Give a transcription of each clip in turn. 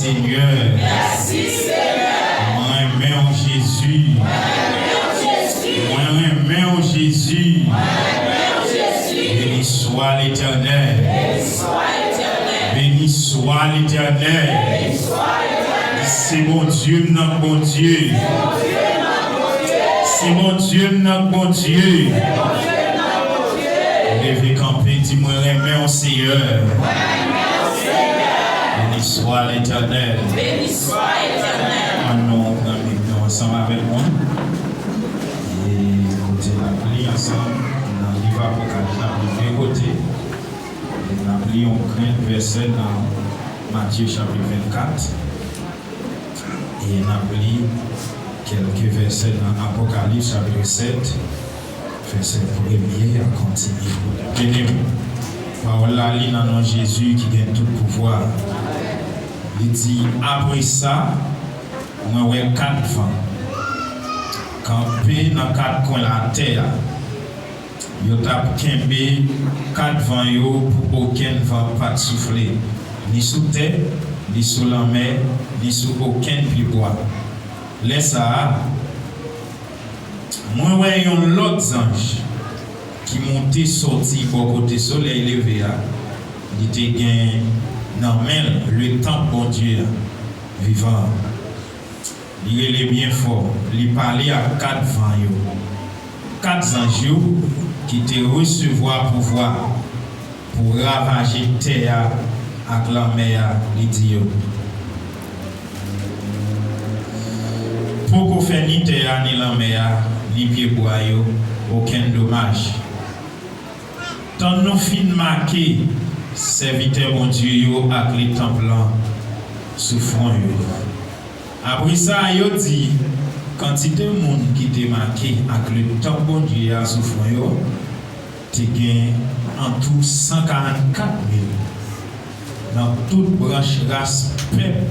Seigneur. Merci Seigneur. Moi aimé en Jésus. Moi aimé en Jésus. Béni soit l'Éternel. Béni soit l'Éternel. C'est mon Dieu, notre bon Dieu. C'est mon Dieu, notre bon Dieu. Levez camper, dis-moi, aimé en Seigneur. Béni soit l'Éternel. Béni soit l'Éternel. Nous allons ensemble avec moi. Et côté la pli ensemble, dans le livre Apocalypse, dans le côté. Nous allons un verset dans Matthieu chapitre 24. Et nous allons quelques versets dans Apocalypse chapitre 7. Verset 1er à continuer. Tenez-vous. Parole là, il y a un nom Jésus qui gagne tout pouvoir. Il dit, après ça, on a 4 vents. Campé dans 4 coins de la terre. Il y a 4 vents pour aucun vent pas souffler. Ni sous terre, ni sous la mer, ni sous aucun bois. Laisse ça. Moi, voyons l'autre ange qui montait sorti pour côté soleil levé. Il était gagné dans le temple bon Dieu vivant. Il est bien fort. Il parlait à 4 vents. 4 anges qui te recevoir pouvoir pour ravager terre avec la mer. Il dit pour qu'on fasse ni terre ni la mer ni pied bois, aucun dommage. Tant nous fin marqué serviteur bon Dieu avec les temples souffrant. Après ça, il dit quantité de monde qui te marqué avec le temple bon Dieu souffrant, tu gagnes en tout 144 000 dans toute branche race peuple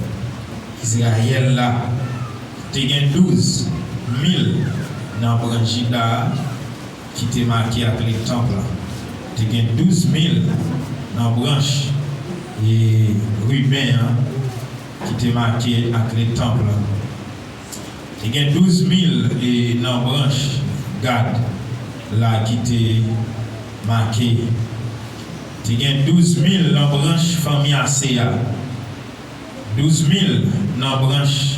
Israël là. Tu gagnes 12 000 dans la branche Juda qui te marqué avec les temples. Tu gagnes 12 000 dans la branche et Ruben qui te marqué avec les temples. Tu gagnes 12 000 et dans la branche Gad là qui te marqué. Tu gagnes 12 000 dans la branche famille Asea. 12 000 dans la branche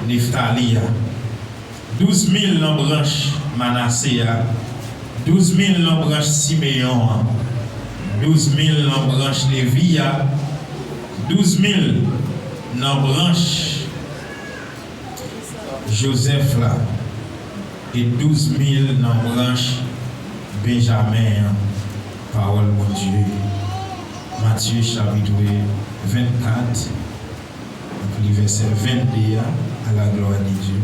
Nephtali, 12 000 dans la branche Manassé, 12 000 dans la branche Siméon, 12 000 dans la branche Lévi, 12 000 dans la branche Joseph là, et 12 000 dans la branche Benjamin. Parole mon Dieu. Matthieu chapitre 24. Le verset 22 à la gloire de Dieu.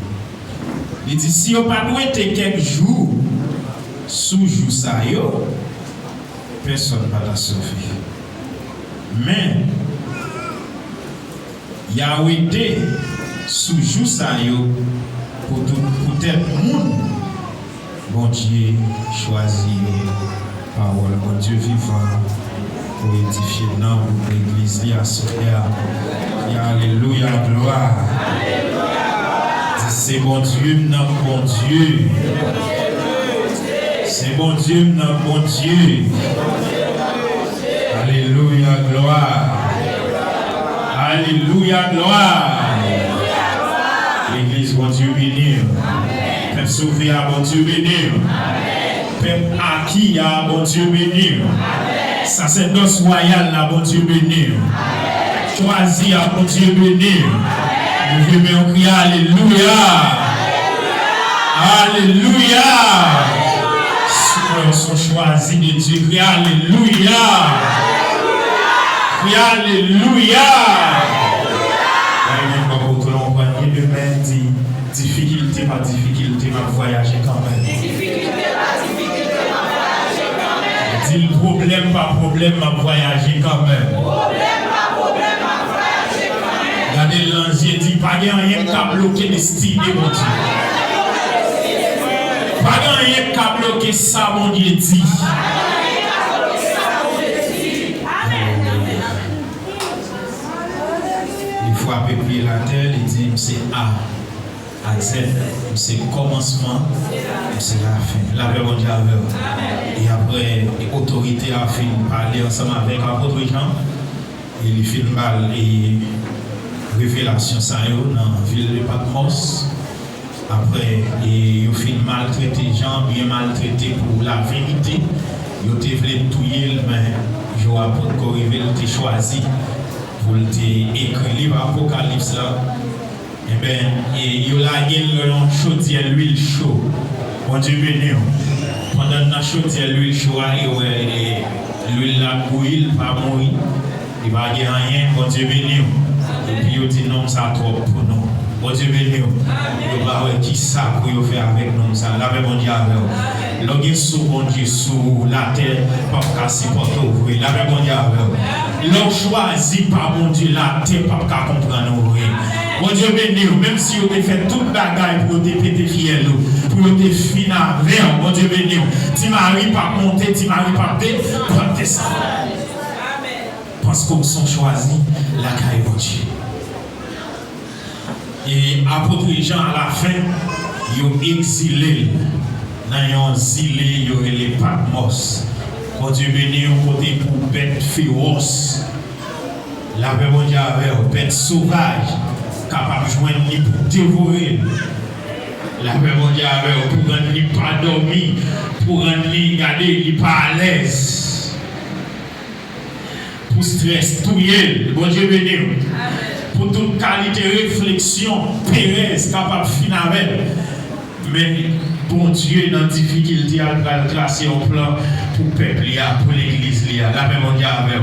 Il dit si on pas doué quelques jours sous jour ça personne ne va la sauver. Mais Yahweh été sous jour ça pour tout le monde. Bon Dieu choisit parole bon Dieu vivant pour édifier l'église à Sophia. Alléluia, gloire. C'est bon Dieu, notre bon Dieu. C'est bon Dieu, notre bon Dieu. Alléluia, gloire. Alléluia, gloire. L'église, bon Dieu béni. Peuple sauvé à bon Dieu béni. Peuple acquis à bon Dieu béni. Sacerdoce royal à bon Dieu béni. Choisi à bon Dieu béni. Nous voulons crier Alléluia. Alléluia. Ceux sont choisis de Dieu. Crier Alléluia. Crier Alléluia. Difficulté par difficulté, m'a voyagé quand même. Difficulté par difficulté, m'a voyagé quand même. Dit problème par problème, m'a voyagé quand même. Problème par problème, m'a voyagé quand même. Regardez l'ange dit, pas rien qu'à bloquer les styles de mon Dieu. Pas rien qu'à bloquer ça, mon Dieu dit. Il frappe pied la terre, il dit c'est A à Z, c'est commencement, c'est la fin. La paix mondiale avec. Et après, l'autorité a fini de parler ensemble avec l'apôtre Jean, et il fait une balle et révélation ça dans la ville de Patmos. Après, il a fait maltraiter Jean, bien maltraité pour la vérité. Il a voulu tuer, mais Joab pour il choisi pour écrire le livre Apocalypse là. Eh bien, il a gagné un chaudière l'huile chaud. Bon Dieu béni. Pendant la chaudière l'huile chaud, l'huile la bouille, pas mourir. Il va gagner rien, bon Dieu béni. Et puis il dit non, ça trop pour nous. Bon Dieu béni. Il va voir qui ça pour faire avec nous. Ça, la paix mondiale avec nous. L'homme sous bon Dieu, sous la terre, pas casser porte ouvrir. La paix mondiale avec nous. L'homme choisi par mon Dieu, la terre, pas comprendre ouvrir. Bon Dieu béni, même si vous avez fait toute bagaille pour te péter fiel, pour te finir avec, bon Dieu béni, tu m'arrives pas monter, tu m'arrives pas prendre ça. Parce qu'ils sont choisis la caille de Dieu. Et apôtre Jean à la fin, ils ont exilé, dans un exilé, ils ont les Patmos. Bon Dieu béni, on côté pour bête féroce. La paix mondiale avec bête sauvage. Capable de joindre ni pour dévorer. La paix mondiale pour rendre ni pas dormir, pour rendre ni garder ni pas à l'aise. Pour stress, tout yel, bon Dieu béni. Pour toute qualité de réflexion, Pérez, capable de finir avec. Mais bon Dieu, dans la difficulté, il va tracer un plan pour le peuple, pour l'église, la paix mondiale avec.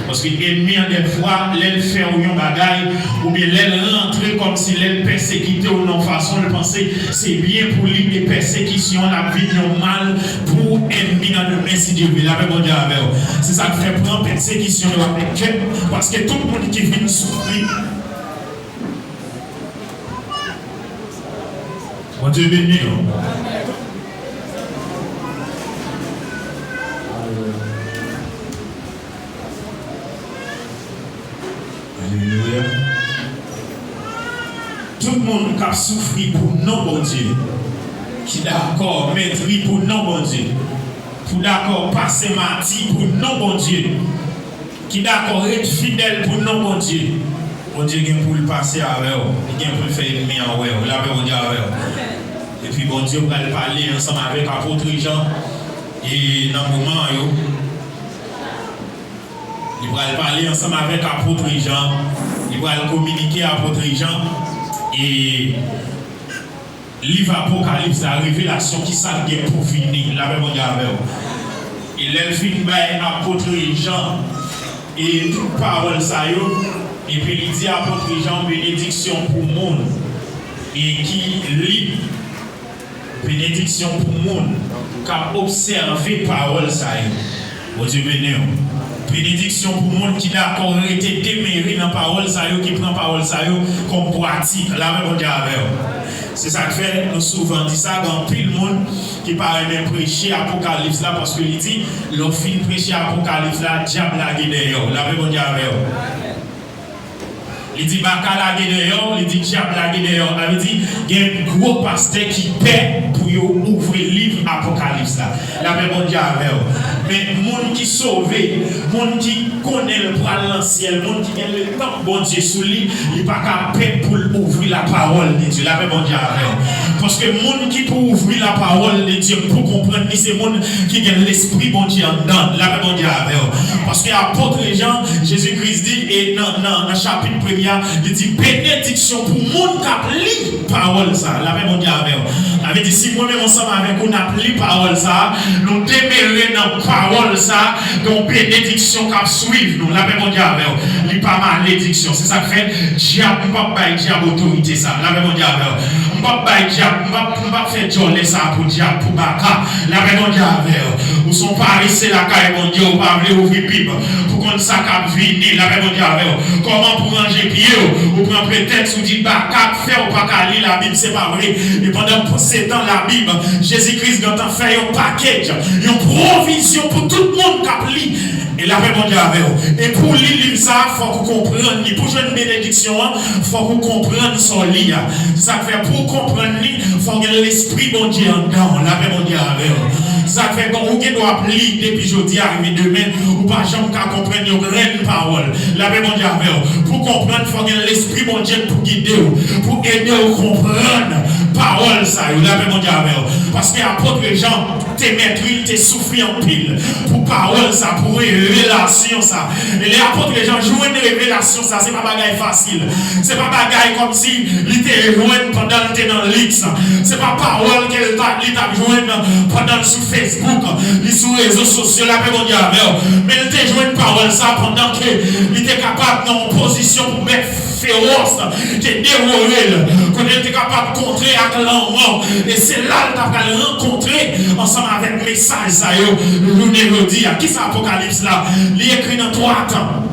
Parce que l'ennemi, des fois, l'elle fait un bagaille, ou bien l'elle rentre comme si l'elle persécutait ou non façon de penser, c'est bien pour lui des persécutions, la vie normale pour l'ennemi dans le merci Dieu, la paix mondiale avec. C'est ça qui fait prendre persécution avec Dieu, parce que tout le monde qui vient souffrir. Bon Dieu béni. Alléluia. Tout le monde qui a souffert pour non bon Dieu, qui d'accord mettre pour non bon Dieu, pour d'accord passer martyr pour non bon Dieu, qui d'accord être fidèle pour non bon Dieu. Bon Dieu vient pour le passer avec vous, il vient pour le faire ennemi en vous, la paix mondiale avec vous. Et puis bon Dieu va parler ensemble avec l'apôtre Jean, et dans le moment, il va parler ensemble avec l'apôtre Jean, il va communiquer à l'apôtre Jean, et livre Apocalypse, la révélation qui s'en vient pour finir, la paix mondiale avec vous. Et elle finit par l'apôtre Jean, et toute parole ça y est. Et puis il dit à l'apôtre Jean, bénédiction pour le monde. Et qui lit, bénédiction pour le monde, qui a observé parole ça. Bon Dieu béni. Bénédiction pour le monde qui d'accord été déméré dans parole ça, qui prend parole ça comme pratique. La même Dieu avec. C'est ça que fait, nous souvent dit ça dans tout le monde qui paraît même prêcher Apocalypse là, parce que il dit, l'on fin prêcher Apocalypse là, diable la guide d'ailleurs. La même Dieu avec. Il dit baka la guédéon, il dit diable la guédéon. Il dit il y a un gros pasteur qui paie pour ouvrir le livre Apocalypse là. La même bon Dieu avec. Mais monde qui sauvé, monde qui connaît le bras dans le ciel, monde qui a le temps bon Dieu sous lui, il pas qu'à paix pour ouvrir la parole de Dieu. La même bon Dieu avec. Parce que monde qui peut ouvrir la parole de Dieu pour comprendre c'est monde qui a l'esprit bon Dieu en dedans. La même bon Dieu avec. Parce que apôtre Jean, Jésus-Christ dit et dans le chapitre 1er, il dit bénédiction pour monde qui a lu parole ça. La même Dieu avec. Il dit si moi-même ensemble avec vous n'a lu parole ça, nous démérons dans parole ça, donc bénédiction qui suivre nous. La même Dieu avec. Il n'y a pas malédiction. C'est ça que fait diable, on va pas diable autorité ça. La même Dieu avec. On va pas diable, on va faire joler ça pour diable pour baka. La même Dieu avec. Ou sont pas restés la caille mon Dieu, ou pas ouvrir Bible pour qu'on ça cap venir. La même Dieu avec. Comment pour ranger pied ou prend prétexte ou dit bah qu'à faire ou pas qu'à lire la Bible, c'est pas vrai. Et pendant 7 ans la Bible, Jésus-Christ a fait un package, une provision pour tout le monde qui a lu. Et la paix mon Dieu avec. Et pour lire ça ça, il faut qu'on comprenne. Pour jouer une bénédiction, il faut qu'on comprenne son lit. Ça fait pour comprendre, il faut que l'esprit bon Dieu en dedans. La paix bon Dieu avec. Ça fait qu'on doit lire depuis jeudi arrivé demain, ou pas jamais qu'à comprendre une grande parole. La paix bon Dieu avec. Pour comprendre, il faut que l'esprit bon Dieu pour guider, pour aider à comprendre parole ça. La paix bon Dieu avec. Parce que apôtre Jean, t'es maître, t'es souffri en pile. Pour parole ça, pour révélation ça. Et les apôtres Jean jouent une révélation ça, c'est pas bagaille facile. C'est pas bagaille comme si il était joué pendant qu'il était dans l'X. C'est pas parole qu'il t'a joué pendant sur Facebook, sur les réseaux sociaux, la paix bon Dieu avec. Mais il était joué une parole ça pendant qu'il était capable dans une position pour mettre féroce, qui est déroulé, qu'on était capable de contrer avec l'enfant. Et c'est là que tu as rencontré ensemble avec le message ça, nous dit, qui c'est Apocalypse là? Il est écrit dans 3 temps.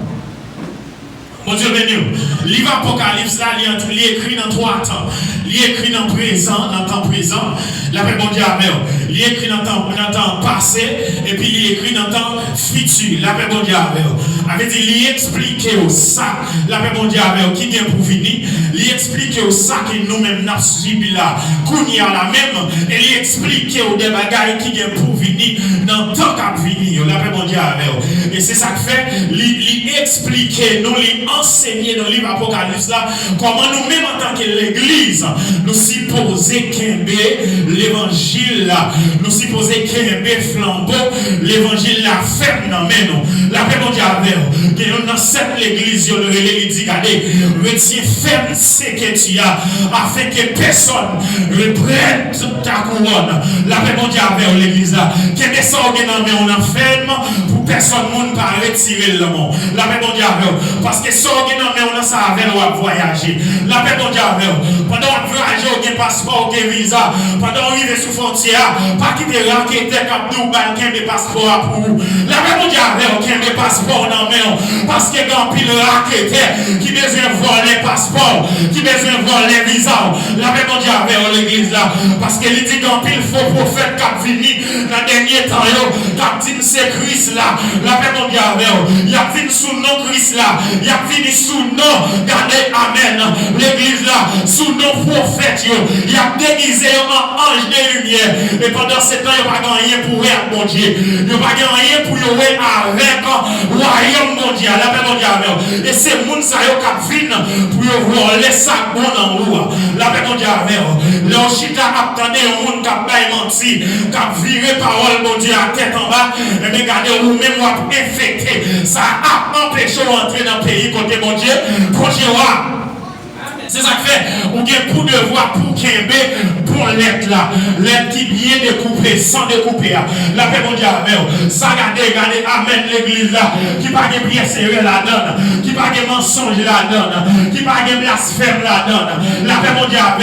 Mon Dieu béni. Livre Apocalypse là, il est écrit dans 3 temps. Il est écrit dans présent, dans le temps présent. La paix bon Dieu avec. Il est écrit dans le temps passé. Et puis il est écrit dans le temps futur. La paix bon Dieu avec. Avait dit, il explique ça. La paix bon Dieu avec. Qui vient pour venir. Il explique ça que nous-mêmes nous subi là. Qu'on y a la même. Et il explique des bagailles qui viennent pour venir dans le temps qu'à venir. La paix bon Dieu avec. Et c'est ça que fait. Il explique, nous enseigner dans le livre Apocalypse là, comment nous-mêmes en tant que l'église, nous supposons qu'aimer l'évangile là, nous supposons qu'aimer flambeau, l'évangile là, ferme dans nous. La paix mondiale avec, que nous dans cette église, il dit, regardez, retiens ferme ce que tu as, afin que personne ne prenne ta couronne. La paix mondiale avec l'église là, que personne ne ferme pour personne ne pas retirer le monde. La paix mondiale avec, parce que mais on a ça avec nous voyager. La paix mondiale, pendant qu'on voyage, on a un passeport, on a un visa. Pendant qu'on arrive sous frontière, pas quitter l'enquête, comme nous, on a un passeport pour vous. La paix mondiale, on a un passeport dans main. Parce que quand il y a un qui besoin de voir les passeports, qui besoin de voir les visas. La paix mondiale, on l'église là. Parce qu'il dit quand il faut prophète qui vini dans le dernier temps, qui dit c'est Christ là. La paix mondiale, il y a venu sous le nom Christ là. Il y a venu sous nom, gardez, amen, l'église là, sous nos prophètes, il y a déguisé en ange de lumière. Et pendant ce temps, il n'y a pas rien pour être mon Dieu. Il n'y a pas rien pour y avec le royaume mondial, la paix mondiale. Et c'est moun sa yo qui viennent pour y voler ça bon en haut. La paix mondiale. Le chita attendait un monde qui a menti, qui a viré parole mon Dieu à tête en bas. Et bien, regardez, vous même vous infecté. Ça a empêché d'entrer dans le pays côté mon Dieu. C'est ça que fait, on a pour devoir pour Kembe, pour l'être là, l'être qui bien découpé, sans découper. La paix mondiale, ça regardez, amen l'église là, qui pas de bien serré la donne, qui pas de mensonge la donne, qui pas de blasphème la donne. La paix mondiale,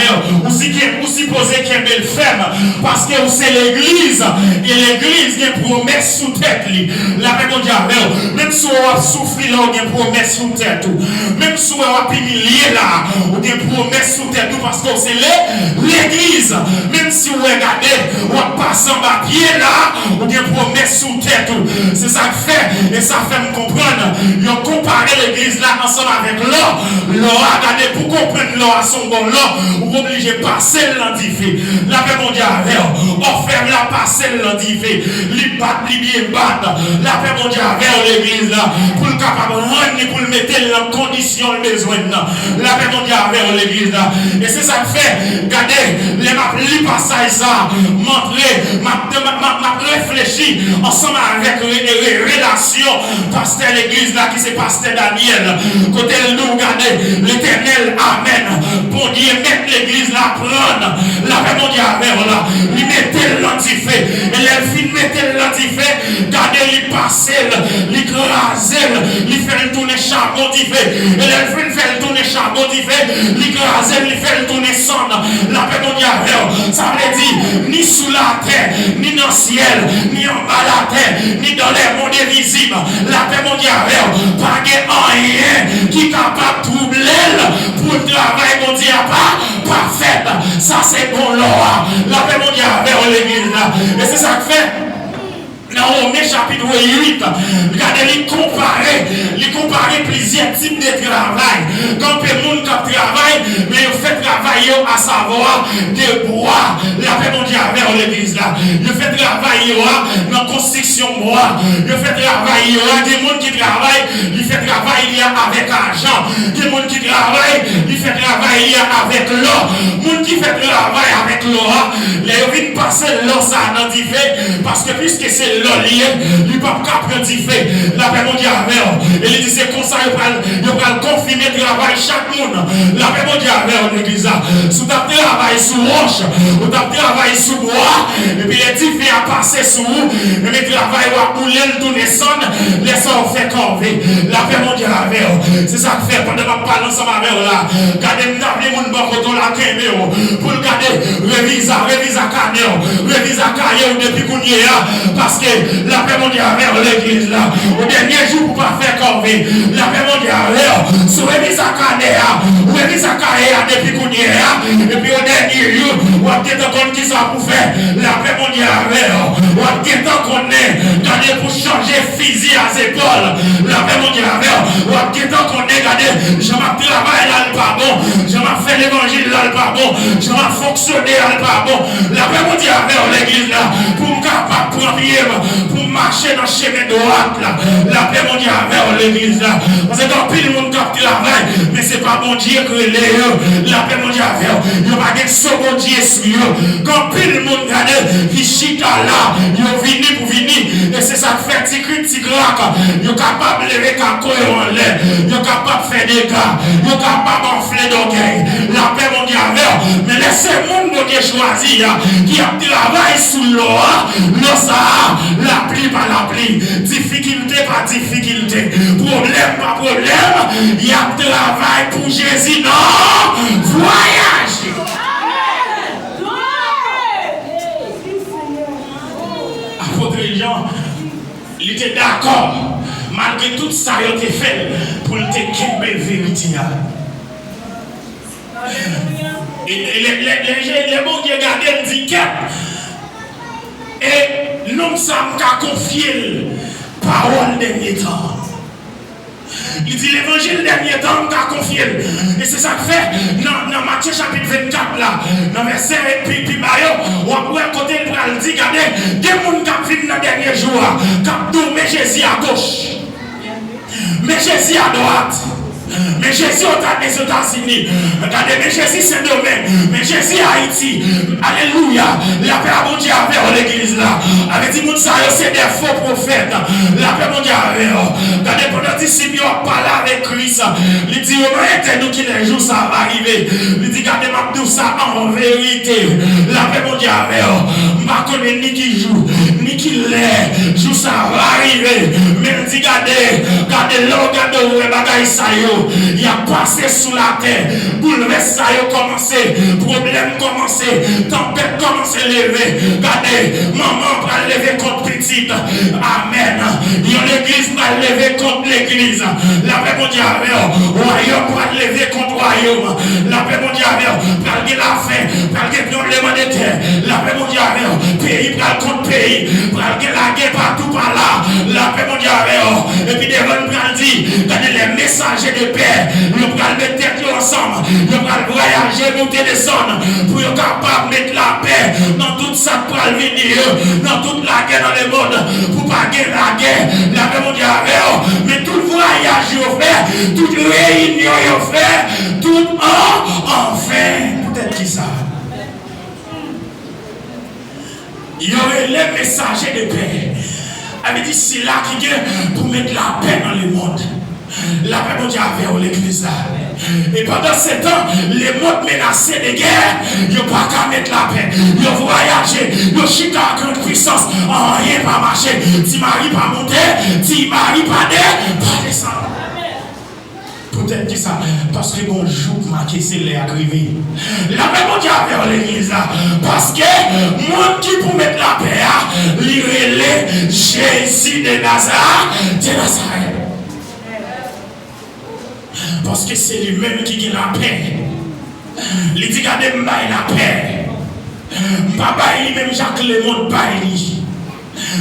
ou supposé Kembe le ferme, parce que c'est l'église, et l'église a une promesse sous tête. La paix mondiale, même si on a souffert là, on a une promesse sous tête. Même si on a humilié là, ou des promesses sous tête parce que c'est l'église. Même si vous regardez, on passe en bas pied là, ou des promesses sous tête. C'est ça que fait, et ça fait me comprendre. Ils ont comparé l'église là ensemble avec l'or. L'or, regardez, pour comprendre l'or à son bon l'or, vous obligez de passer l'antifé. La paix mondiale, on ferme la passer l'antifé. Li bat, li bien bat. La paix mondiale vers l'église là, pour le capable de rendre, pour le mettre dans condition le besoin. La paix mondiale vers l'église là. Et c'est ça que fait, regardez, les ma passage ça, montrer, m'a réfléchi ensemble avec les relations, pasteur l'église là, qui c'est pasteur Daniel. Côté nous, regardez, l'éternel, amen. Bon Dieu, mettre l'église là, prendre la paix mondiale vers là, lui mettre l'antifé. Et les filles mettent l'antifé, regardez, lui passer, lui craser, lui faire tourner charbon d'ifé. Et les filles faire tourner charbon d'ifé. L'écraser, lui fait tourner son. La paix mondiale, ça veut dire ni sous la terre, ni dans le ciel, ni en bas de la terre, ni dans les mondes invisibles. La paix mondiale, pas de rien qui est capable de troubler pour le travail qu'on dit pas parfait. Ça c'est bon l'or. La paix mondiale, l'église là. Et c'est ça que fait. Dans Romains chapitre 8, regardez, il comparait plusieurs plusieurs types de travail. Quand le monde qui travaille, mais il fait travailler à savoir de bois. La paix mondiale avec l'église là. Il fait travailler dans la construction bois. Il fait travailler des gens qui travaillent. Il fait travailler avec argent. Des gens qui travaillent. Il fait travailler avec l'eau. Les gens qui fait travail avec l'eau. Les viennent passer l'eau ça dans du fait. Parce que puisque c'est l'eau lié, il ne peut pas prendre du fait. La paix mondiale avec. Et il dit c'est comme ça, il va confirmer le travail chaque monde. La paix mondiale avec l'église là. Si tu travailles sous roche, ou tu travailles sous bois, et puis les diffs à passer sous vous, et puis le travail va couler, le tourner sonne, les sons fait corver. La paix mondiale avec. C'est ça que fait pendant que je parle ensemble avec là. Gardez mon bon côté la kémé, pour le garder, révise à canner, révise à cahier depuis qu'on y est, parce que la paix mondiale avec l'église là, au dernier jour, pour pas faire corver. La paix mondiale avec, sur révise à canner, révise à cahier depuis qu'on y est, et puis au dernier jour, on va peut-être qu'on qui ça pour faire. La paix mondiale avec, on va peut-être qu'on est, gardez pour changer fusil à ses épaules. La paix mondiale avec, on va peut-être qu'on est, gardez, je m'en travaille là, le pas bon, je m'en fais l'évangile là, le pas bon, je m'en fonctionner là, le pas bon. La paix mondiale avec l'église là, pour me capable prendre pour marcher dans le chemin droit là. La paix mondiale avec l'église là, parce que quand pile le monde qui travaille, mais c'est pas bon Dieu que les la paix mondiale avec, il n'y a pas de second Dieu sur eux. Quand pile le monde regarde, qui chita là, ils ont venu pour venir, et c'est ça qui fait petit cri, petit crack. Ils sont capables de lever caco en l'air, ils sont capables de faire des gars, ils sont capables d'enfler d'orgueil. La paix mondiale avec, mais laissez le monde qui choisi, qui a travaillé sous l'eau, l'eau ça, la pluie par la pluie, difficulté par difficulté, problème par problème, il y a travail pour Jésus, non, voyage. Apôtre Jean, il était d'accord, malgré tout ça, il a été fait pour te quitter vérité. Et les bons qui regardent disent et nous sommes qu'à confier parole dernier temps. Il dit l'évangile dernier temps qu'à confier. Et c'est ça que fait dans Matthieu chapitre 24 là, dans verset et puis on va côté il dit regardez, des gens qui viennent dans le dernier jour, qui met Jésus à gauche, mais Jésus à droite. Mais Jésus aux États-Unis, regardez, mais Jésus Saint-Domingue, mais Jésus Haïti, alléluia, la paix mondiale avec l'église là, avec dit moun ça c'est des faux prophètes, la paix mondiale avec, regardez pendant disciples on parle avec Christ, il dit on nous qui les jours ça va arriver, il dit regardez m'a dit ça en vérité, la paix mondiale avec, m'a connaît ni qui joue, ni qui l'est, jour ça va arriver, mais il dit regardez l'eau, regardez où les bagailles ça yo. Il a passé sous la terre, bouleversé, il a commencé, problème commencé, tempête commencé à lever. Regardez, maman va lever contre petite. Amen. Il y a l'église va lever contre l'église. La paix mondiale, royaume va lever contre royaume. La paix mondiale, malgré la faim, malgré le tremblement de terre. La paix mondiale, pays contre pays, malgré la guerre partout par là. La paix mondiale, et puis des gens vont dire, regardez les messagers de paix, nous allons mettre tête ensemble, nous allons voyager, monter, descendre, pour être capable de mettre la paix dans tout ça pour venir, dans toute la guerre dans le monde, pour pas gagner la guerre, la paix mondiale, mais tout le voyage vous fait, toute réunion vous fait, tout enfin, peut-être qui ça. Il y aurait les messagers de paix. Elle dit c'est là qui vient pour mettre la paix dans le monde. La paix mondiale avec l'église là. Et pendant ce temps, les mondes menacés de guerre, ils n'ont pas qu'à mettre la paix. Ils ont voyagé, ils ont chuté à grande puissance. Rien pas marché. Si Marie pas monté, si Marie pas descendre. Peut-être que ça, parce que bon jour marqué, c'est l'arrivée. La paix mondiale avec l'église là. Parce que moi qui pour mettre la paix, l'irélé Jésus de Nazareth. Parce que c'est lui-même qui a la paix. Il dit regardez, la paix. Papa, il même Jacques le monde pas.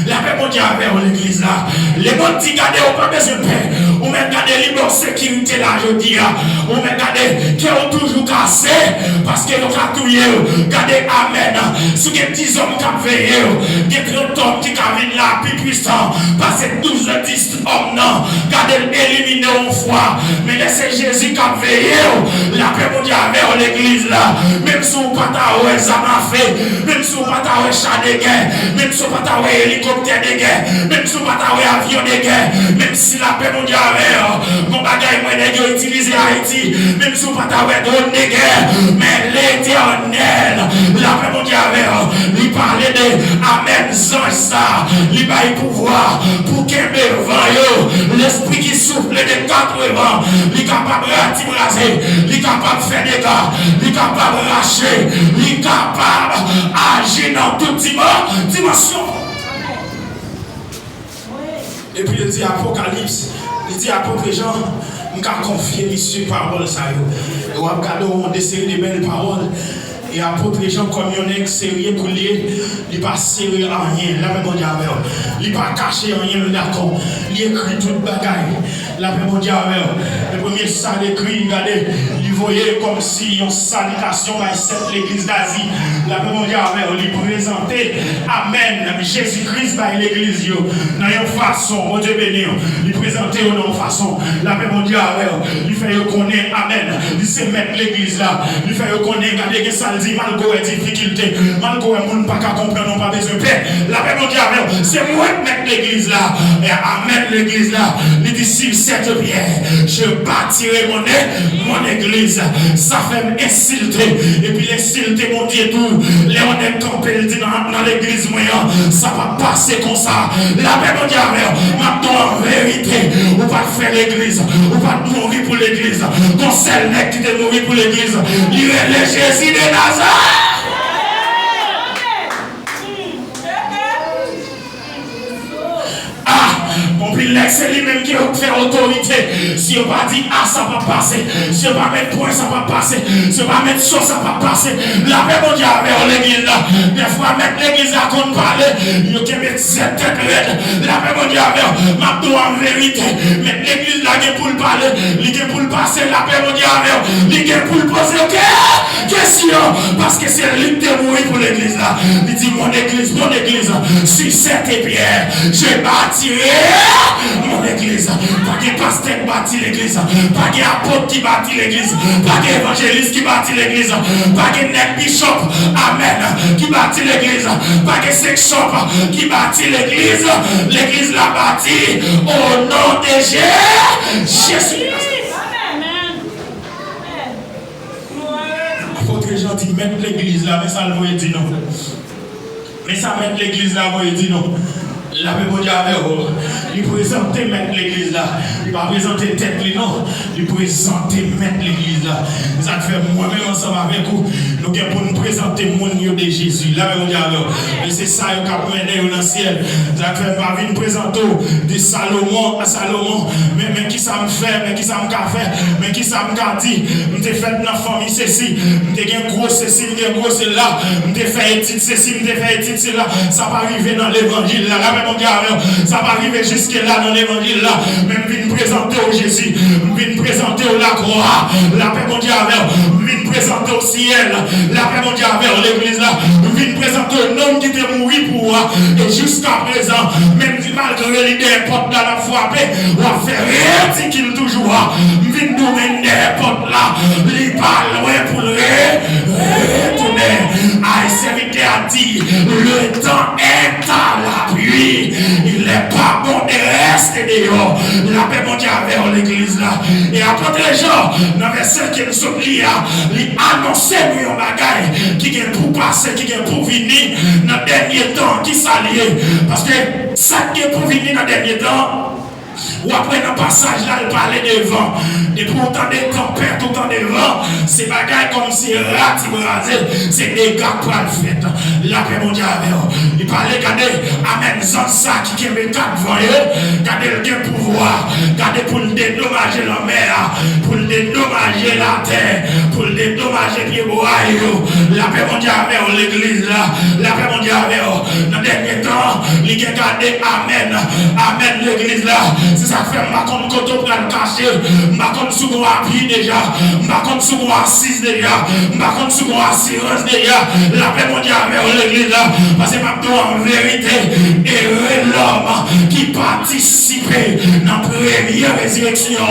La paix mon Dieu avec l'église là. Les gens qui gardent au pas besoin de paix. On met garder libre sécurité là, je dis. On met garder qui ont toujours cassé parce que nous avons tout gardez amen. Si il y a 10 hommes qui ont veillé, il y a 30 hommes qui ont vu là, plus puissant. Parce que 12 hommes, non. Gardez éliminer une fois. Mais laissez Jésus qui a veillé. La paix mon Dieu avec l'église là. Même si vous pas t'avoir ça m'a fait. Même si vous pas t'avoir chat de guerre. Même si vous pas t'avoir hélicoptère de guerre. Même si vous pas t'avoir avion de guerre. Même si la paix mon Dieu avec mon bagage moi de utiliser Haïti. Même si vous pas t'avoir drone de guerre. Mais l'Éternel, la paix mon Dieu avec lui parler de Amen sans ça. Lui bail pouvoir pour qu'il me l'esprit qui souffle de 80. Il est capable de raser. Il est capable de faire des gars. Il est capable de racher. Il est capable d'agir dans toute dimension. Et puis il dit Apocalypse, il dit Apôtre Jean, je vais confier sur parole ça. Et on va regarder des séries de belles paroles. Et apôtre Jean, comme il est sérieux pour lui, il n'est pas sérieux à rien. La même mondiale avec il n'est pas caché rien, d'accord. Il écrit toute bagaille. La même mondiale avec le premier salle écrit, regardez, il voyait comme si une salutation à cette l'église d'Asie. La même mondiale avec il présentait Amen, Jésus-Christ par l'église. Dans une façon, mon Dieu béni, il présentait une façon. La même mondiale avec il fait connaître Amen. Il sait mettre l'église là. Il fait connaître, regardez que ça malgré les difficultés, malgré les gens ne pas comprendre, n'ont pas besoin de paix. La paix mondiale, c'est moi qui mets l'église là. Et Amen, l'église là. Il dit si cette pierre, je bâtirai mon église. Ça fait m'insulter. Et puis l'insulter, mon Dieu, tout. Les on est campé dans l'église moyenne. Ça va passer comme ça. La paix mondiale, maintenant en vérité, ou pas faire l'église, ou pas mourir pour l'église. Ton seul mec qui te mourir pour l'église, il est le Jésus de Nazareth. Mon pilote, c'est lui-même qui fait autorité. Si on va dire ah, ça va passer. Si on va mettre point, ça va passer. Si on va mettre chaud, ça va passer. La paix mondiale avec l'église là. Des fois, mettre l'église là qu'on parle, il y a mettre cette tête raide. La paix mondiale avec maintenant en vérité. Mettre l'église là pour le parler, il est pour le passer. La paix mondiale avec, il est pour le poser question. Parce que c'est lui qui est mort pour l'église là. Il dit mon église, sur cette pierre, je bâtirai mon église. Pas de pasteur qui bâtit l'église. Pas d'apôtre qui bâtit l'église. Pas d'évangéliste qui bâtit l'église. Pas de net bishop, amen, qui bâtit l'église. Pas de sex shop qui bâtit l'église. L'église l'a bâtie au nom de Jésus. Apôtre Jean dit mettre l'église là, mais ça le voyait dit non. Mais ça mettre l'église là, voyait dit non. La paix mondiale avec vous. Il présente mettre l'église là. Il va présenter tête non. Il présente mettre l'église là. Ça fait moi-même ensemble avec vous. Nous avons nous présenter mon Dieu de Jésus. La paix mondiale avec vous. Et c'est ça qui a mené dans le ciel. Ça fait pas venir présenter de Salomon à Salomon. Mais qui ça me fait, mais qui ça me fait, mais qui ça me dit. Je t'ai fait dans la famille ceci. Je t'ai un gros ceci, je t'ai un gros cela. Je t'ai fait étude ceci, je t'ai fait étude cela. Ça va arriver dans l'évangile là. Ça va arriver jusque là dans l'évangile là. Même viens présenter au Jésus, viens présenter au la croix, la paix mondiale, viens présenter au ciel, la paix mondiale vers l'église là, viens présenter un homme qui était mort pour moi. Et jusqu'à présent, même si malgré l'idée porte dans la frappe, on va faire rien qu'il toujours. Viens nous mener n'importe là, il parle loin pour retourner. Aïe, serviteur a dit, le temps est à la pluie. Il n'est pas bon de rester dehors. La paix mondiale vers l'église là. Et après les gens, dans le verset qui nous oublie, il annonce nous un bagage qui est pour passer, qui est pour venir dans le dernier temps, qui s'allie. Parce que ça qui est pour venir dans le dernier temps, ou après dans le passage là, il parlait de vent. Et pour autant de tempêtes, autant de vent, c'est bagaille comme si rati brasé, c'est des gars pour le fait. La paix mondiale, il parlait, regardez, amen, sans ça qui est quatre vents, regardez le pouvoir, regardez pour le dédommager la mer, pour le dédommager manger la terre, pour dédommager pied bois. La paix mondiale avec l'église là, la paix mondiale avec dans le dernier temps, il a gardé Amen, Amen l'église là. C'est ça que fait ma comme quand on prend le cacher, ma comme sous mon appui déjà, ma comme sous mon assise déjà, ma comme sous mon assurance déjà. La paix mondiale avec l'église là, parce que ma en vérité et l'homme qui participait dans la première résurrection,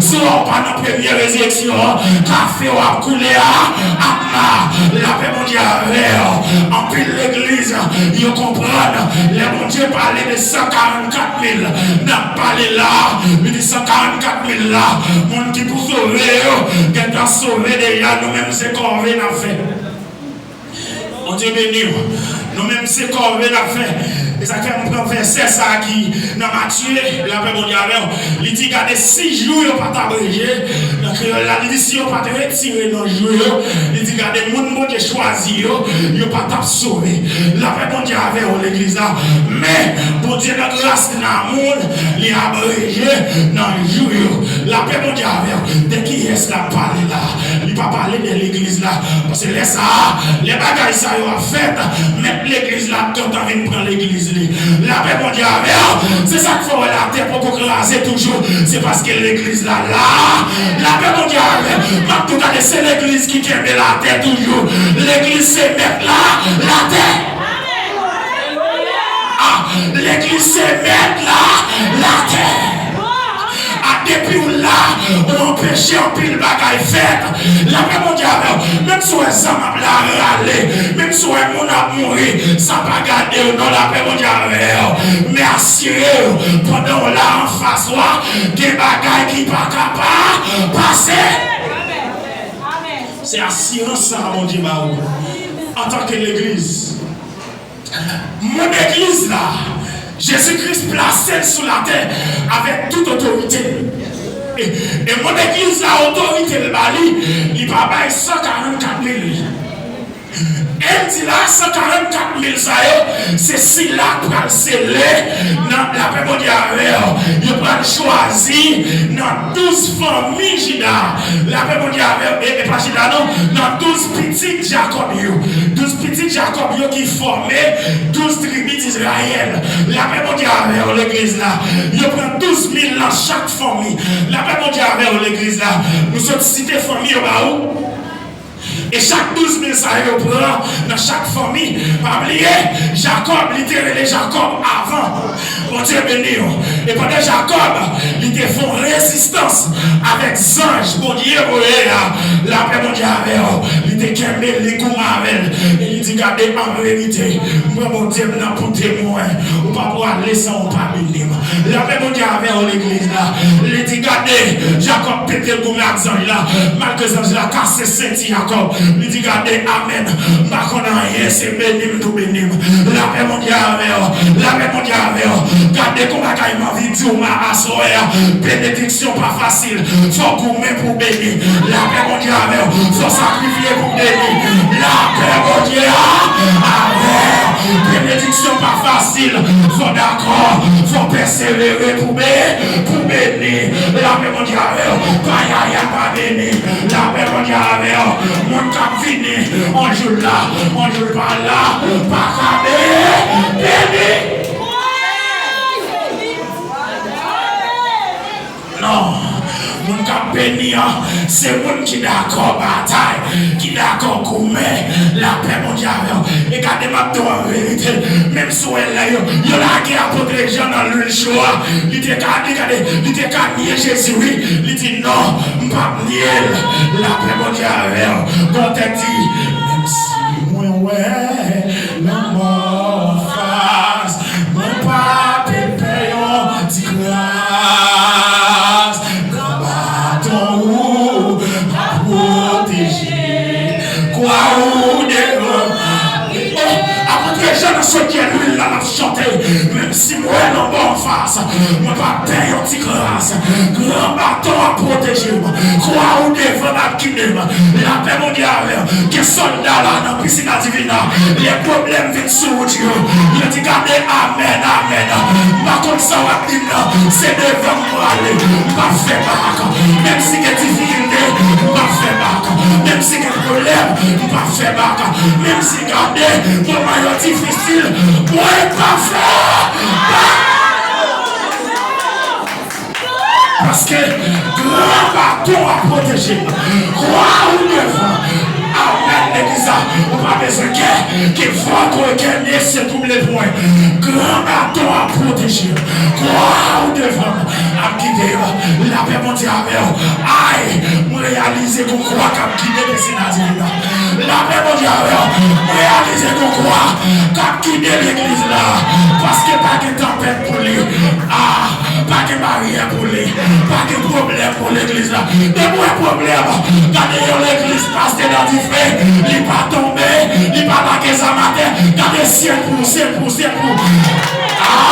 soit pas dans la première résurrection, café ou coulé à la paix mondiale en pile l'église, ils comprennent, les bon Dieu parlait de 144 000, n'a parlé là, mais de 144 000 là, mon qui pour sauver, qui a sauvé déjà, nous-mêmes c'est qu'on vient à faire. Mon Dieu béni, nous-mêmes c'est qu'on vient à faire. Et ça fait mon verset ça qui dans Matthieu, la paix mondiale, il dit gardez 6 jours, il pas t'abrégé. Il dit si on pas te retirer dans le jour, il dit gardez le monde qui choisi, il pas t'a sauvé. La paix mondiale l'église là. Mais pour Dieu la grâce dans le monde, il a abrégé dans le jour. La paix mondiale, dès qu'il est là, parler là, il pas parler de l'église là. Parce que les bagages ça ont fait, mais l'église là, quand on vient prendre l'église. La paix mondiale, c'est ça qu'il faut la terre pour écraser toujours. C'est parce que l'église là, la paix mondiale, c'est l'église qui aime la terre toujours. L'église c'est mettre là, la terre. L'église c'est mettre là, la terre. Depuis là, on empêche un pile bagaille fait. La paix mondiale, même si on a râlé, même si on a mouru, ça ne va pas garder dans la paix mondiale. Mais assurez-vous, pendant là en face, des bagailles qui ne sont pas capables de passer. C'est assurance ça, mon Dieu, en tant que l'église. Mon église là, Jésus-Christ placé sur la terre avec toute autorité. Et mon église, la autorité de Bali, il va payer 144 000. Elle dit là, 144 000, c'est si là pour le sceller dans la paix mondiale. Il va choisir dans 12 familles Jida. La paix mondiale, et pas Jida, non, dans 12 petits Jacob. 12 petits Jacob qui formaient 12 tribus d'Israël. La paix mondiale, l'église là. Il prend 12 000 dans chaque famille. La paix mondiale, l'église là. Nous sommes cités famille au où? Et chaque 12 000 ça prend dans chaque famille. Pas oublier, Jacob, littéralement Jacob avant. Mon Dieu béni. Et pendant Jacob, il te font résistance avec anges. Mon Dieu, la paix mondiale, il te calmé les coups avec. Et il dit, gardez en vérité. Moi, mon Dieu, n'a pour témoin. Ou pas pour aller sans pas bénir. La paix mondiale l'église là. Il dit, gardez, Jacob pété le goût avec là. Malgré ça, il a cassé Saint-Jacob. Il dit, gardez, Amen. Ma rien, c'est bénim, tout bénim. La paix mondiale, la paix mondiale. Gardez comment il m'a dit, Dieu m'a assuré. Bénédiction pas facile. Faut gourmet pour bénir. La paix mondiale, faut sacrifier pour bénir. La paix mondiale, bénédiction pas facile. Faut d'accord, faut persévérer pour bénir. La paix mondiale, pas bénir. La paix mondiale, mon cap fini, on joue là, on joue pas là, pas cabé, béni. Non, mon cap béni, c'est mon qui d'accord bataille, qui d'accord gourmet, la paix mondiale. Et gardez ma toi en vérité, même si elle là, il y a la guerre pour les gens dans le choix. Il était qu'à nier Jésus, il dit non, pas nier la paix mondiale. Quand elle dit, même si moi, ouais, la mort face, mon pas te payons, dit grâce, grand bâton ou à protéger, quoi ou devant. Après que je ne sais qui est lui, là, m'a chanté, même si moi, non, bon face, moi, pas payer un petit grâce, grand bâton à protéger, quoi ou devant la kinem, la paix mondiale, que soldat là, dans la piscine divina, les problèmes viennent sur Dieu, il dit, gardez, amen, amen, ma contre ça, c'est devant moi, aller, pas faire bac, même si il y a difficulté, problème, pour pas faire bac. Même si garder, moment difficile, pour pas faire bac. Parce que grand bâton à protéger. Croix ou devant. Amen, l'église. On n'a pas besoin qu'il faut qu'on c'est tous les points. Grand bâton à protéger. Croix ou devant. À guider. La paix mondiale. Aïe. Pour réaliser qu'on croit qu'à guider les sénateurs. La paix mondiale. Réaliser qu'on croit qu'à guider l'église là. Parce que pas de tempête pour lui. Ah. Pas de barrière pour lui. Pas de problème pour l'église là. De moins problème. Gardez l'église passe dans du feu. Il n'est pas tombé. Il n'est pas marqué sa matin. Gardez ciel pour. Ah!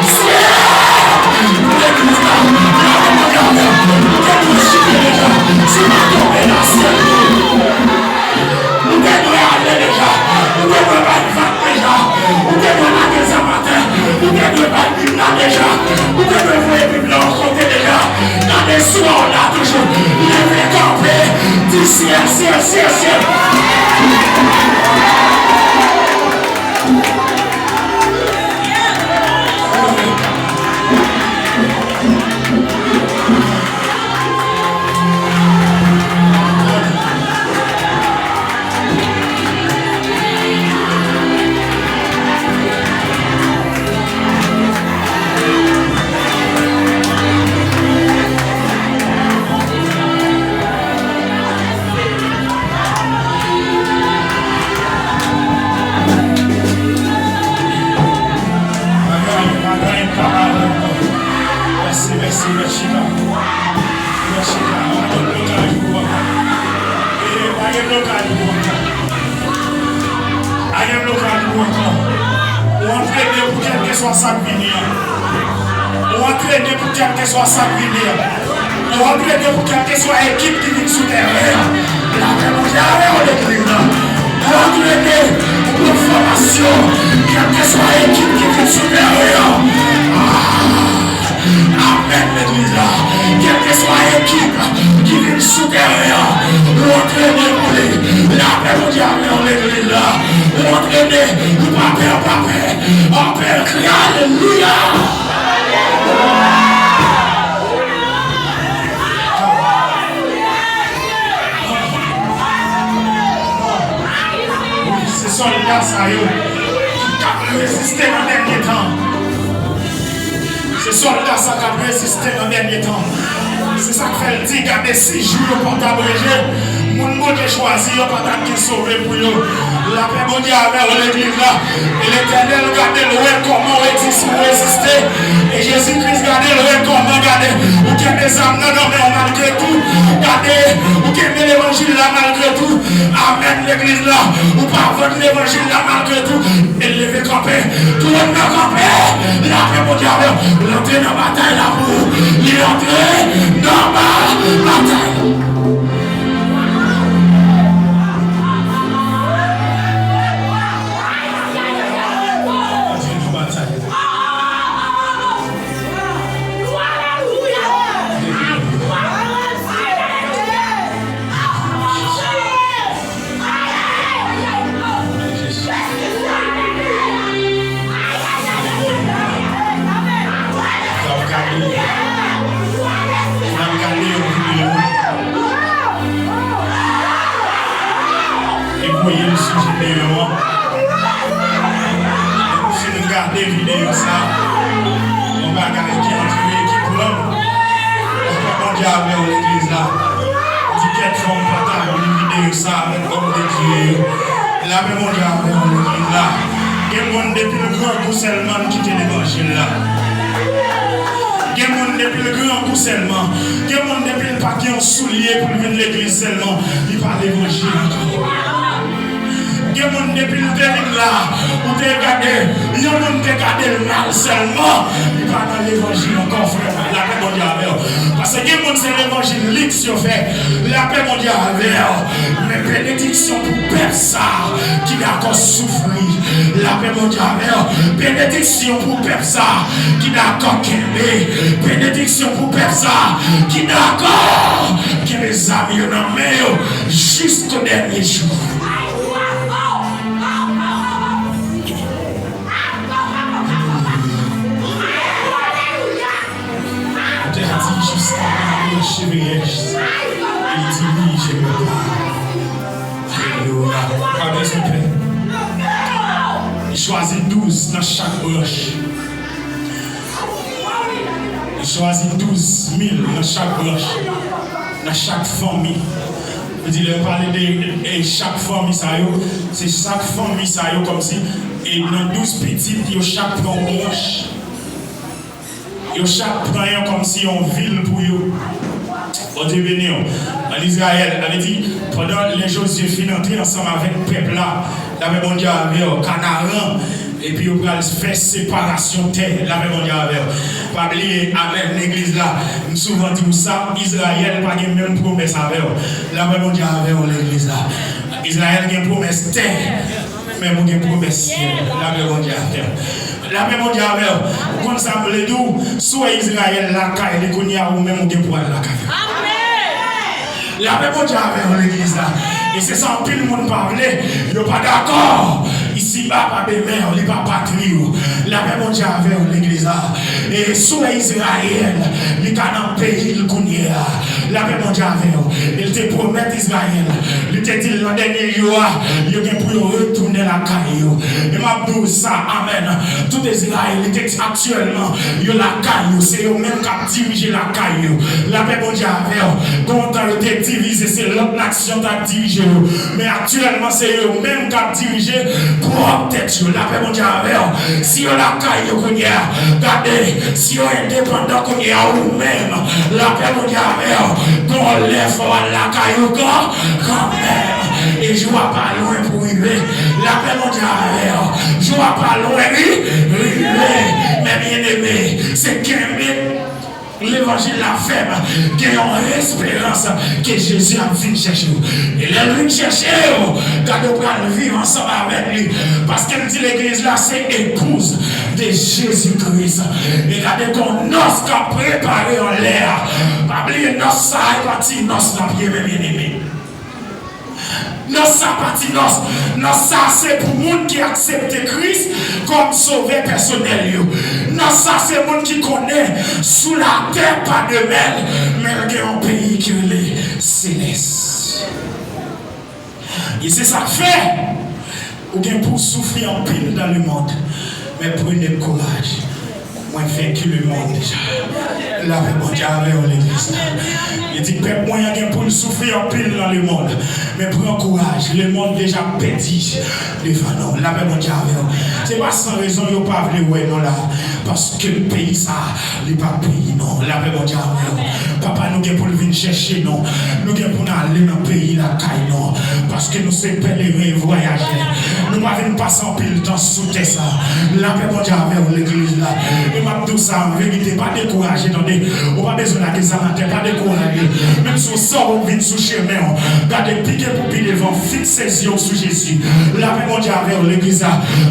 Ciel! L'église là. C'est pas tombé dans le ciel. Vous devez aller déjà. Vous devez pas déjà. Vous devez marquer sa matin. Vous devez pas là déjà. Vous devez voir les là côté déjà. Dans les soirs là toujours. Levez camper. Du ciel. C'est ça que fait le dit, gardez 6 jours pour t'abréger. Mon mot de choisi, il n'y a pas de qui sauver pour eux. La paix mondiale avec l'église là. Et l'éternel, regardez le comment résister. Et Jésus-Christ, regardez le comment, regardez. Vous qui aimez les âmes, non, mais malgré tout. Regardez, vous qui aimez l'évangile là, malgré tout. Amen, l'église là. Vous parvenez l'évangile là, malgré tout. Et levez camper. Tout le monde va camper. La paix mondiale, l'entrée dans la bataille là pour. L'entrée dans la bataille. Vidéo ça, on va regarder qui est qui plombe. On va dire avec l'église là. Dit qu'elle fait un partage une vidéo ça avec l'homme de Dieu. La même on dit avec l'église là. Il y a monde depuis le grand coup seulement qui quitte l'évangile là. Il y a monde depuis le grand coup seulement. Il y a monde depuis le paquet en soulier pour venir l'église seulement. Il parle l'évangile encore. Il y a des gens depuis le début là, où tu regardé, il y a des gens qui regardent le mal seulement, ils ne parlent pas de l'évangile encore, frère, la paix mondiale. Parce que il y a des gens qui c'est l'évangile qui se fait, la paix mondiale. Mais bénédiction pour personne qui n'a encore souffert, la paix mondiale. Bénédiction pour personne qui n'a encore aimé, bénédiction pour personne qui n'a encore, qui les amis dans le jusqu'au dernier jour. Il dit oui, je me bats. Alléluia. Pas besoin de paix. Il choisit 12 dans chaque branche. Il choisit 12 000 dans chaque branche, dans chaque famille. Je dis, parler de chaque famille, c'est chaque famille, ça comme si, et dans 12 petites, il y a chaque branche. Il y a chaque prend comme si on ville pour eux. On dit béni, en Israël, elle dit, pendant les Josué fin entrer ensemble avec le peuple là, la même on dit avec Canaan, et puis on va faire séparation terre, la même on dit avec. Pas oublier, amen, l'église là, nous souvent dit ça, Israël pas de même promesse avec. La même on dit avec l'église là. Israël a une promesse terre, mais on a une promesse ciel, la même on dit avec. La même on dit avec, comme ça me le dit, soit Israël la caille, les cognacs ou même on dit pour la caille. La même on dit avec l'église là. Et c'est ça que tout le monde parle, ils ne sont pas d'accord. Ici, pas de mère, il n'y a pas de patrie. La même on dit avec l'église là. Et soit Israël, il est dans le pays, il connaît. La même on dit avec, il te promet Israël. Il te dit dans le dernier jour, il y a pour retourner la caille. Et m'a dit ça, amen. Tout Israël, il est actuellement, il y a la caille, c'est eux même qui ont dirigé la caille. La même on dit avec, quand on a été divisé, c'est l'autre nation qui a dirigé. Mais actuellement, c'est eux-mêmes qui ont dirigé pour peut-être la paix mondiale. Si on la caille, regardez, si on est indépendant, ou même la paix mondiale, qu'on lève la caille quand même. Et je ne vois pas loin pour arriver. La paix mondiale, je ne vois pas loin, mais bien aimé, c'est qu'un l'évangile la faible, qui a une espérance que Jésus a venu chercher. Et il est venu chercher, quand on va vivre ensemble avec lui. Parce qu'elle dit l'église là, c'est épouse de Jésus-Christ. Et regardez qu'on noce qu'a préparé en l'air. Pas oublier noce ça est parti, noce la bien aimé. Non, ça partie, non, ça c'est pour les gens qui acceptent Christ comme sauveur personnel. Non, ça c'est les gens qui connaissent sous la terre pas de mêle, mais il y a un pays qui est céleste. Et c'est ça que fait. Ou bien pour souffrir en pile dans le monde, mais prenez le courage. Moi, je fais que le monde déjà. Là, mon Dieu, avec l'église. Il dit, peuple, moi, il y a pour souffrir en pile dans le monde. Mais prends courage, le monde déjà petit devant nous. Là, mon Dieu, avec. C'est pas sans raison, il n'y a pas voulu, ouais, non, là. Parce que le pays, ça, il n'est pas pays, non. Là, mon Dieu, avec. Papa, nous sommes pour venir chercher, non. Nous sommes pour aller dans le pays, la caille, non. Parce que nous sommes pèlerins et voyageurs. Nous ne pouvons pas passer en pile temps sous terre, ça. Là, mon Dieu, avec l'église, là. Et tout ça, en vérité, pas découragé, attendez, on pas besoin de ça, pas découragé. Même si on sort, on vient sous chemin, gardez piqué pour pied devant, fixe ses yeux sous Jésus. La même on dit avec l'église,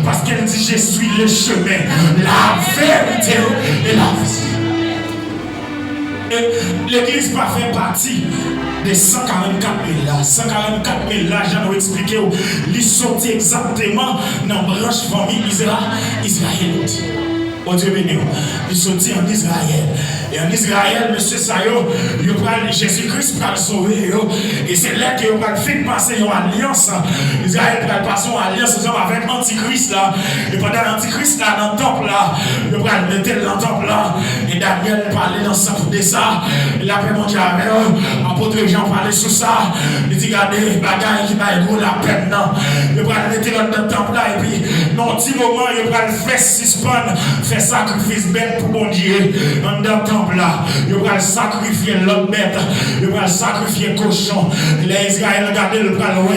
parce qu'elle dit, je suis le chemin, la vérité et la vie. L'église pas fait partie des 144 000 là. 144 000 là, j'en ai expliqué, ils sont exactement dans la branche famille israélite. Oh Dieu béni, il sortit en Israël. Et en Israël, monsieur Sayo, Jésus-Christ va le sauver. Et c'est là qu'il va faire passer une alliance. Israël va passer une alliance avec l'Antichrist là. Et pendant l'Antichrist là, dans le temple là, il va mettre dans le temple là. Et Daniel parlait dans ça pour ça. Et la paix mondiale avec eux. Apôtre Jean parlait sur ça. Il dit, regardez, bagaille qui va être la peine. Il va mettre dans le temple là. Et puis, dans un petit moment, il va faire suspendre. Faire sacrifice bête pour mon Dieu dans le temple là. Il va sacrifier l'autre bête. Il va sacrifier cochon. Les Israéliens regardent le bras loin.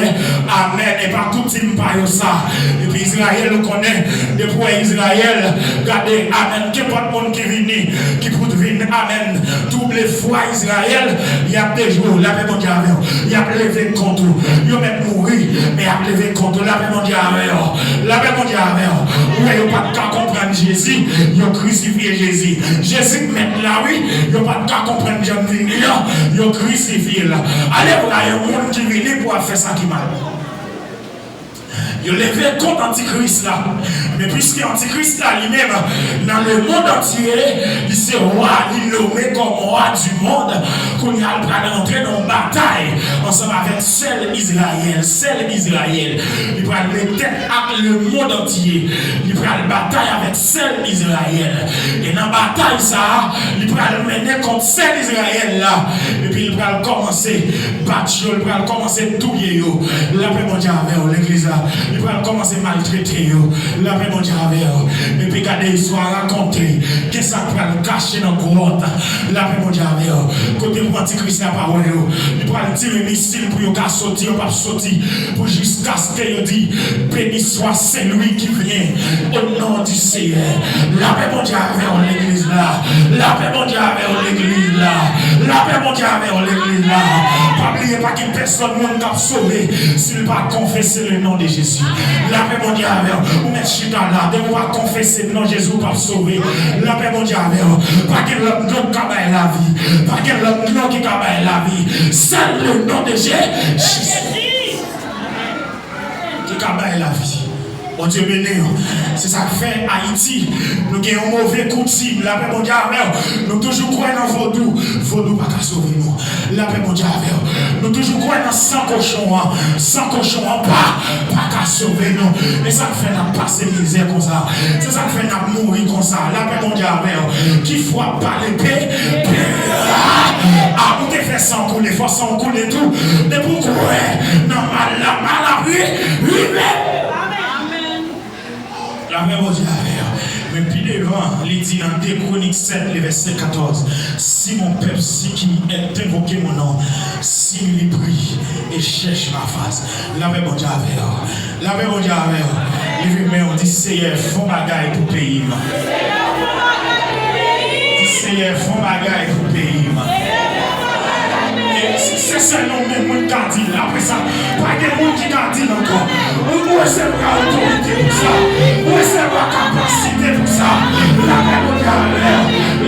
Amen. Et pas tout le monde parle ça. Et puis Israël le connaît. Depuis Israël, regardez, amen. Qu'il n'y a pas de monde qui vient, qui peut venir, amen. Double foi Israël, il y a des jours, la paix mondiale, il y a levé contre. Il y a même mourir, mais il y a levé contre la paix mondiale. La paix mondiale, où il n'y a pas de cas comprendre Jésus. Ils ont crucifié Jésus. Jésus, maintenant, oui, ils n'ont pas de cas comprendre Jean-Vignon. Ils ont crucifié. Allez voir un monde qui vient pour faire ça qui mal. Il levé contre Antichrist là. Mais puisque Antichrist là lui-même, dans le monde entier, il s'est roi, il nommé comme roi du monde, qu'on y a entrer dans une bataille ensemble avec seul Israël. Il prend les têtes avec le monde entier. Il prend la bataille avec seul Israël. Et dans la bataille, ça, il prend le mener contre seul Israël là. Et puis il prend commencer battre, il prend commencer tout yo. La paix mondiale avec l'église là. Il va commencer à maltraiter, la paix mondiale avec eux. Et puis, regardez l'histoire racontée. Qu'est-ce que ça va le cacher dans le grotte? La paix mondiale avec eux. Côté pour Antichrist, la parole, il va tirer missile pour qu'il sortir, il va sortir. Pour jusqu'à ce qu'il dit, béni soit celui qui vient au nom du Seigneur. La paix mondiale avec l'église là. La paix mondiale avec l'église là. La paix mondiale avec l'église là. Pas oublier pas qu'une personne ne va sauver s'il ne va pas confesser le nom de Jésus. La paix mondiale avec vous. Vous mettez chita là. De vous confesser le nom de Jésus pour sauver. La paix mondiale avec vous. Pas qu'il y ait l'autre nom qui a la vie. Pas qu'il y ait l'autre nom qui a la vie. C'est le nom de Jésus. Qui a la vie. Bon Dieu béni, c'est ça que fait Haïti. Nous avons un mauvais coutume. La paix mondiale, nous toujours croyons dans vaudou. Vaudou pas qu'à sauver nous. La paix mondiale, nous toujours croyons dans 100 cochons. 100 cochons, pas qu'à sauver nous. Mais ça fait nous passer misère comme ça. C'est ça que fait nous mourir comme ça. La paix mondiale, qui frappe par l'épée. Ah, vous te faites sans couler, faut sans couler tout. Mais pourquoi? Non, mal à lui-même. La paix mondiale. Mais puis devant, il dit dans 2 Chroniques 7, le verset 14, si mon peuple, si qui est invoqué mon nom, s'il prie et cherche ma face, la paix mondiale. La paix mondiale. On dit, Seigneur, font bagaille pour pays. Seigneur, font bagaille pour pays. C'est seulement même monde qui a dit après ça. Pas de monde qui a dit encore. Où est-ce que vous avez autorité pour ça? Où est-ce que vous avez capacité pour ça? La paix mondiale.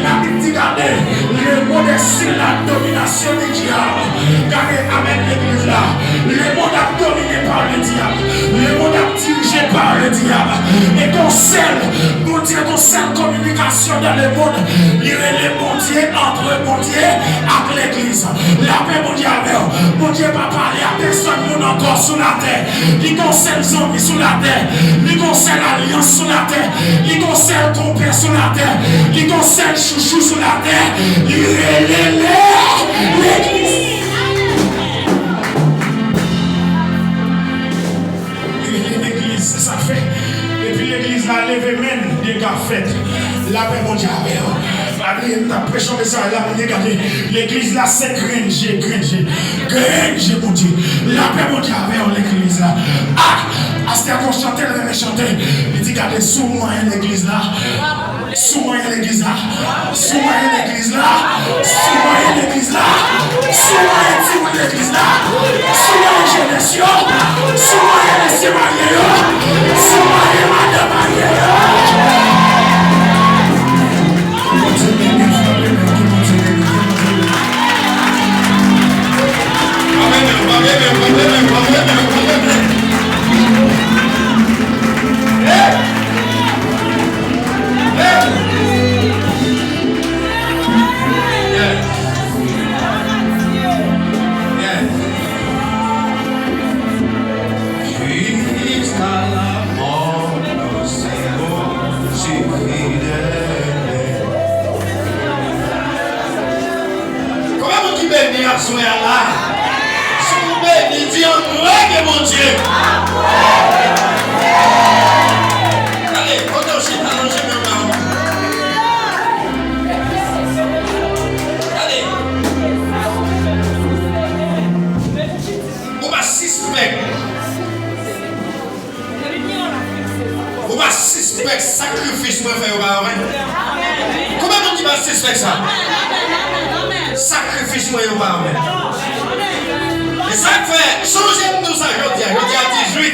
La Bible dit, regardez, le monde est sur la domination du diable. Regardez avec l'église là. Le monde a dominé par le diable. Le monde a dirigé par le diable. Et qu'on seul, mon Dieu, qu'on seule communication dans le monde, il y a le bon Dieu entre le bon Dieu avec l'église. La paix mondiale, mon Dieu va parler à personne encore sur la terre. Il concerne les hommes sur la terre. Il concerne l'alliance sur la terre. Il concerne ton père sur la terre. Il concerne chouchou sur la terre. Il l'église. L'église, c'est ça fait. Et puis l'église a levé même des gars faites. La paix mondiale. La pression de ça, là, regardez, l'église là, c'est Granger, mon Dieu. La paix mondiale avec l'église là. Ah, à ce qu'on chantait, le chantait. Il dit, regardez, sous-moi l'église là. Sous-moi l'église là. Sous-moi l'église là. Sous-moi l'église là. Sous-moi l'église là. Sous-moi les générations. Sous-moi les sémariés. Sous-moi les madame. Sacrifice moi faire au comment on dit va suspect ça? Sacrifice moi au bar. Et ça fait changer nous ça je dis à 18.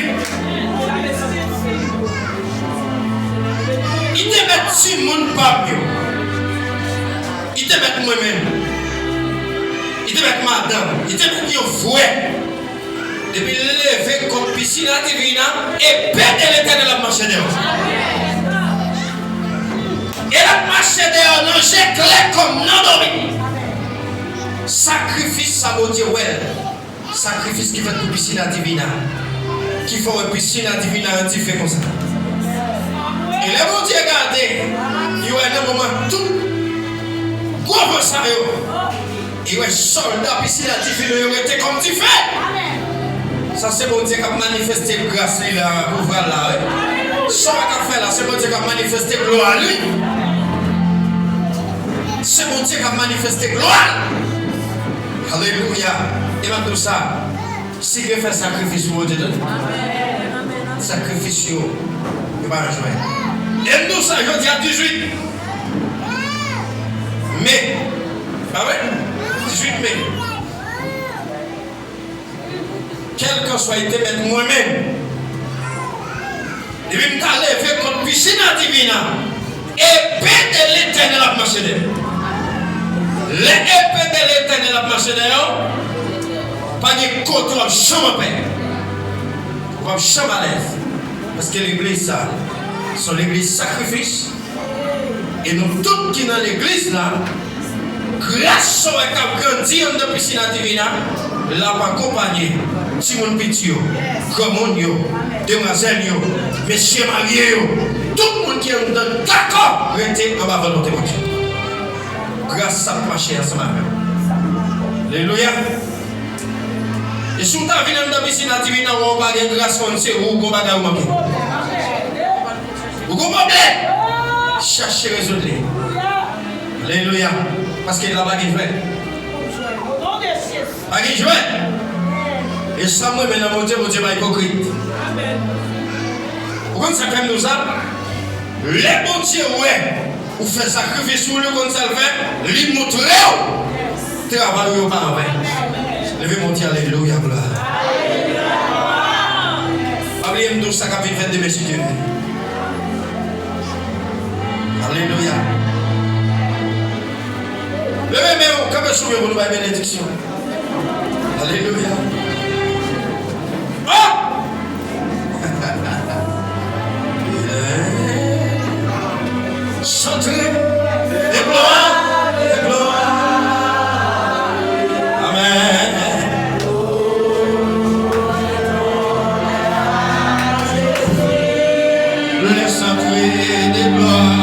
Il te met Simon Papio. Il te met moi-même. Il te était avec madame, il était avec un fouet. Depuis lever comme piscine divine et péter l'éternel la marche dehors. Et la marche dehors, non, j'ai clair comme non dormi. Sacrifice, ça veut dire ouais. Sacrifice qui fait pour piscine divine. Qui fait une piscine divine, qui fait comme ça. Et les bon Dieu regardez, il y a un moment tout. Gros pour ça, il y a un soldat piscine divine, il était comme tu fais. Ça c'est bon Dieu qui a manifesté grâce là pour voir là. Ça va faire là, c'est bon Dieu qui a manifesté gloire lui. C'est bon Dieu qui a manifesté gloire. Alléluia. Et maintenant ça, si Dieu fait sacrifice pour Dieu, sacrifice, il va jouer. Et nous ça, je dis à 18 mai. Ah ouais? 18 mai. Quel que soit été mettre moi-même, et puis je me lever contre piscine divine, épée de l'éternel a marché dehors. L'épée de l'éternel a marché dehors, pas de côté, on va chambre paix, on va chambre à l'aise, parce que l'église, ça, c'est l'église sacrifice, et nous tous qui dans l'église là, grâce à la grandi en de piscine divine, l'a accompagné. Simon Pitio, Comonio, Demoiselle, Monsieur Mario, tout le monde qui est d'accord, restez en bas volonté de Dieu. Grâce à marcher ensemble. Alléluia. Et si vous avez une piscine divine, on va avoir grâce comme c'est où vous avez manqué. Vous comprenez? Cherchez résoudre. Alléluia. Parce qu'il n'a pas de jouet. Pas de jouet. Et ça, moi, maintenant, mon Dieu va hypocrite. Pourquoi ça fait nous ça? Les bons dieux, ouais, vous faites sacrifice sur le comme ça le fait, lui montrer, travaillez au pas en vain. Levez mon Dieu, alléluia, gloire. Oubliez-moi tout ça qu'a fait de messieurs Dieu. Alléluia. Levez-moi, comme je suis pour nous bénédiction. Alléluia. Chantez des gloires, des gloires. Amen. Le chanter des gloires.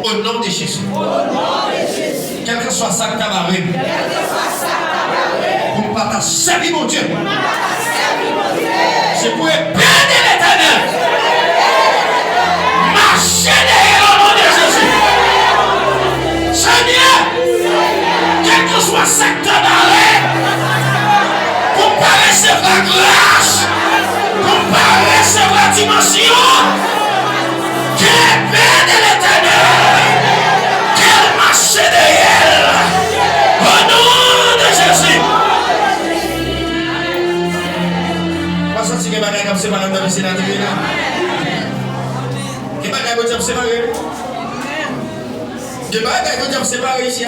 Au nom de Jésus. Quel que soit ça que tu as barré. Pour ne pas servir mon Dieu. Je pourrais perdre l'éternel. Marcher derrière au nom de Jésus. Seigneur, quel que soit ça que tu as barré. Pour ne pas recevoir la grâce. Pour ne pas recevoir la dimension. Quel perdre l'éternel. Quel marcher derrière. Au nom de Jésus. Pas sorti que bagaille comme c'est pas dans le Sénat. qu'on dit séparé. Des bagages qu'on dit séparé ici.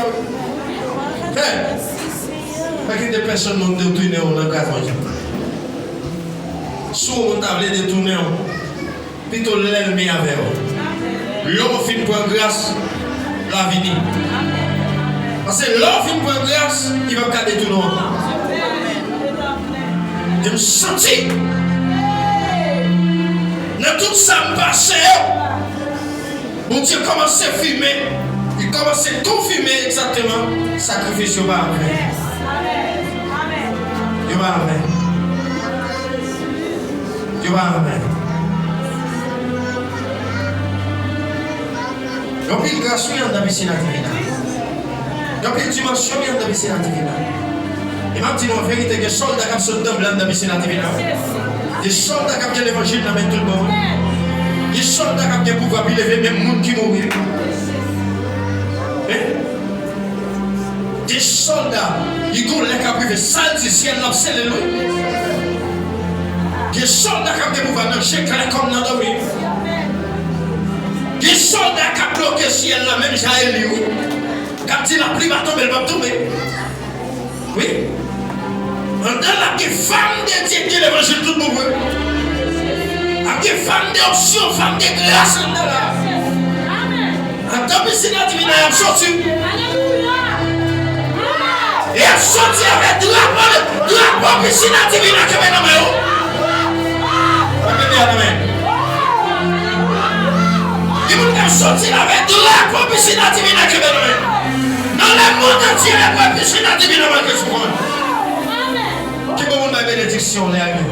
Pas que des personnes m'ont détourné dans le cadre. Si on t'a détourné, plutôt l'ennemi avec eux. L'homme finit pour grâce, la vie. Parce que l'homme finit pour grâce, il va pas détourner encore. Je me sentis dans tout ça me passé. Mon Dieu commence à filmer. Il commence à confirmer exactement le sacrifice que je vais faire. Je vais faire. Je vais faire. Il y a une grâce dans la piscine divine. Il y a une dimension dans la piscine divine. Et m'a dit en vérité que les soldats qui sont dans la piscine divine. Les soldats qui ont l'évangile dans tout le monde. Les soldats qui ont le pouvoir de lever même les gens qui mourent. Des soldats, ils ont les capables de salle du ciel, l'obséder lui. Des soldats qui ont le pouvoir de jeter comme dans le vie. Des soldats qui ont bloqué le ciel, là même Jaël, quand il a pris ma tombe, elle va tomber. Oui. On donne à des femmes de Dieu qui l'évangile tout le monde. À des femmes d'option, femmes de grâce. En tant que c'est la divine, elle a sorti. Et elle a sorti avec drapeau piscine divine qui est dans ma main. Il a sorti avec drapeau piscine divine qui est dans ma main. Dans le monde entier, la piscine divine qui est dans ma main. Qui peut vous la bénédiction, les amis?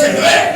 C'est vrai.